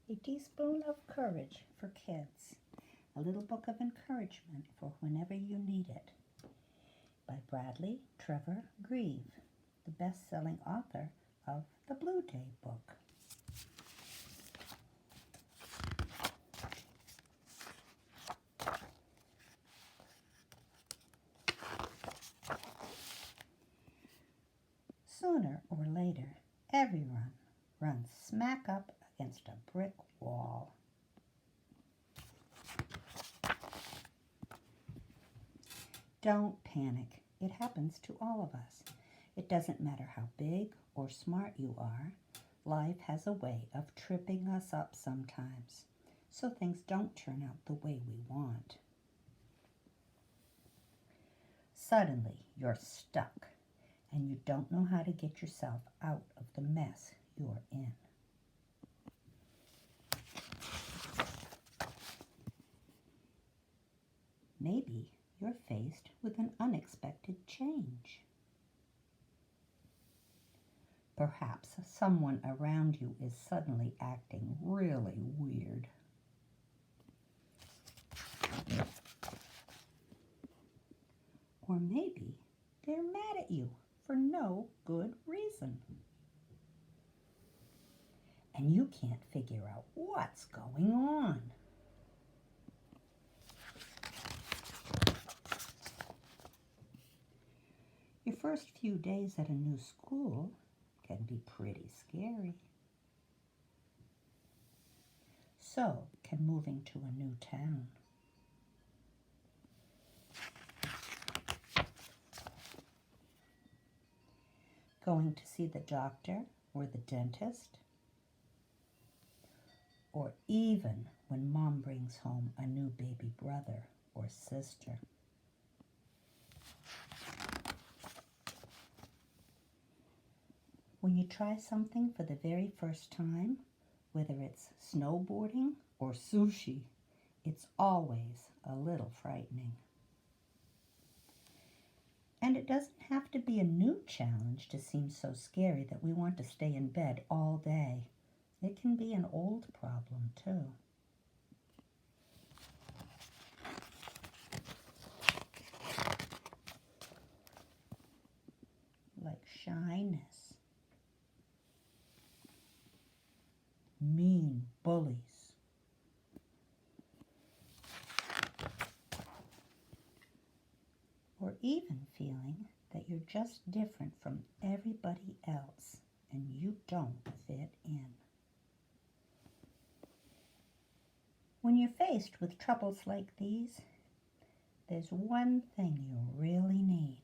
A Teaspoon of Courage for Kids, a little book of encouragement for whenever you need it, by Bradley Trevor Grieve, the best-selling author of the Blue Day book. Sooner or later, everyone runs smack up against a brick wall. Don't panic. It happens to all of us. It doesn't matter how big or smart you are. Life has a way of tripping us up sometimes, so things don't turn out the way we want. Suddenly, you're stuck, and you don't know how to get yourself out of the mess you're in. Maybe you're faced with an unexpected change. Perhaps someone around you is suddenly acting really weird. Or maybe they're mad at you for no good reason. And you can't figure out what's going on. Your first few days at a new school can be pretty scary. So can moving to a new town. Going to see the doctor or the dentist, or even when Mom brings home a new baby brother or sister. When you try something for the very first time, whether it's snowboarding or sushi, it's always a little frightening. And it doesn't have to be a new challenge to seem so scary that we want to stay in bed all day. It can be an old problem, too. Like shyness, mean bullies, or even feeling that you're just different from everybody else and you don't fit in. When you're faced with troubles like these, there's one thing you really need.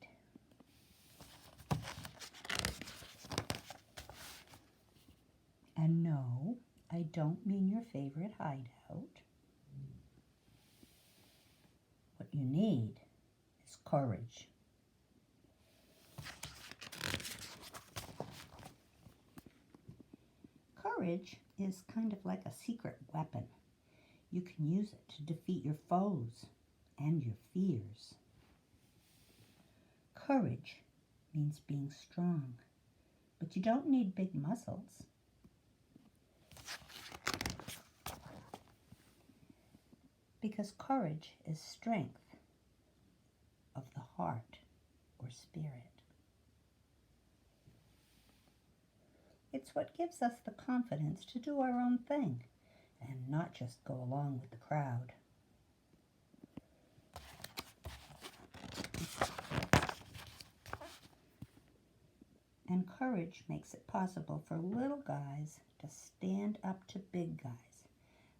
And no, I don't mean your favorite hideout. What you need is courage. Courage is kind of like a secret weapon. You can use it to defeat your foes and your fears. Courage means being strong, but you don't need big muscles. Because courage is strength of the heart or spirit. It's what gives us the confidence to do our own thing and not just go along with the crowd. And courage makes it possible for little guys to stand up to big guys,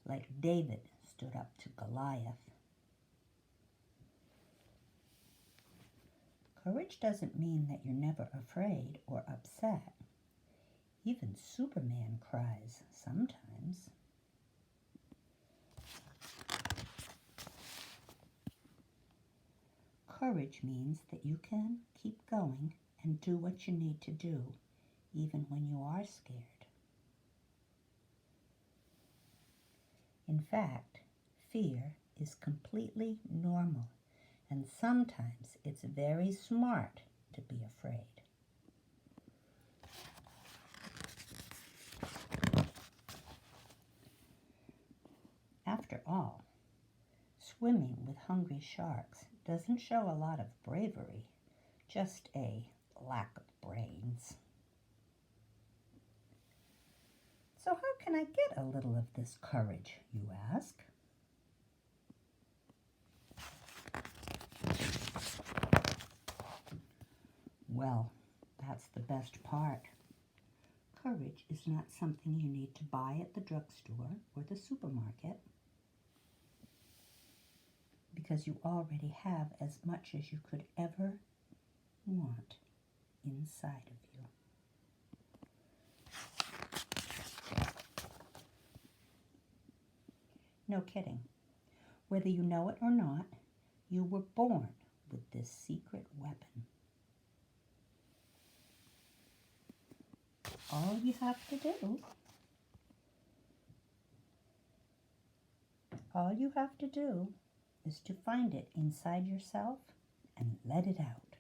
like David stood up to Goliath. Courage doesn't mean that you're never afraid or upset. Even Superman cries sometimes. Courage means that you can keep going and do what you need to do, even when you are scared. In fact, fear is completely normal, and sometimes it's very smart to be afraid. Swimming with hungry sharks doesn't show a lot of bravery, just a lack of brains. So how can I get a little of this courage, you ask? Well, that's the best part. Courage is not something you need to buy at the drugstore or the supermarket, because you already have as much as you could ever want inside of you. No kidding. Whether you know it or not, you were born with this secret weapon. All you have to do is to find it inside yourself and let it out.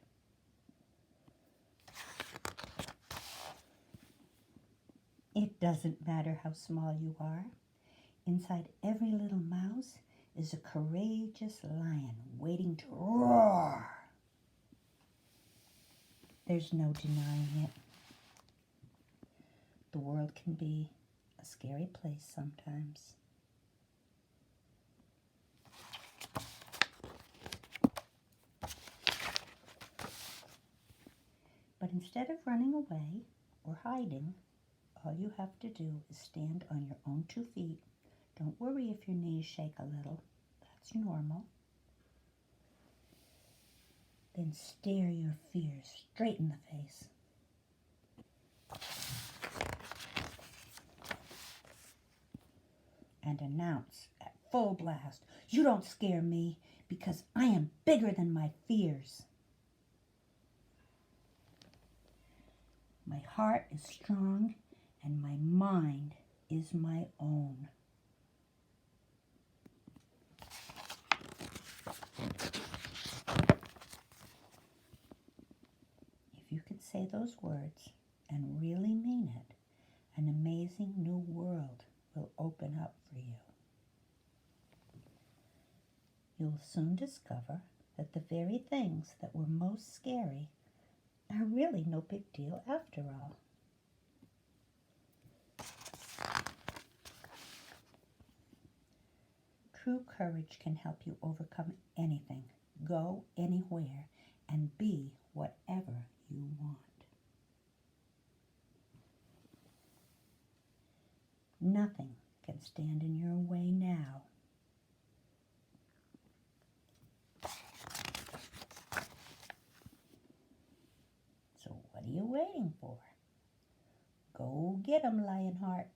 It doesn't matter how small you are. Inside every little mouse is a courageous lion waiting to roar. There's no denying it. The world can be a scary place sometimes. But instead of running away or hiding, all you have to do is stand on your own 2 feet. Don't worry if your knees shake a little. That's normal. Then stare your fears straight in the face. And announce at full blast, "You don't scare me because I am bigger than my fears. My heart is strong and my mind is my own." If you could say those words and really mean it, an amazing new world will open up for you. You'll soon discover that the very things that were most scary are really no big deal after all. True courage can help you overcome anything, go anywhere, and be whatever you want. Nothing can stand in your way now. So what are you waiting for? Go get 'em, Lionheart.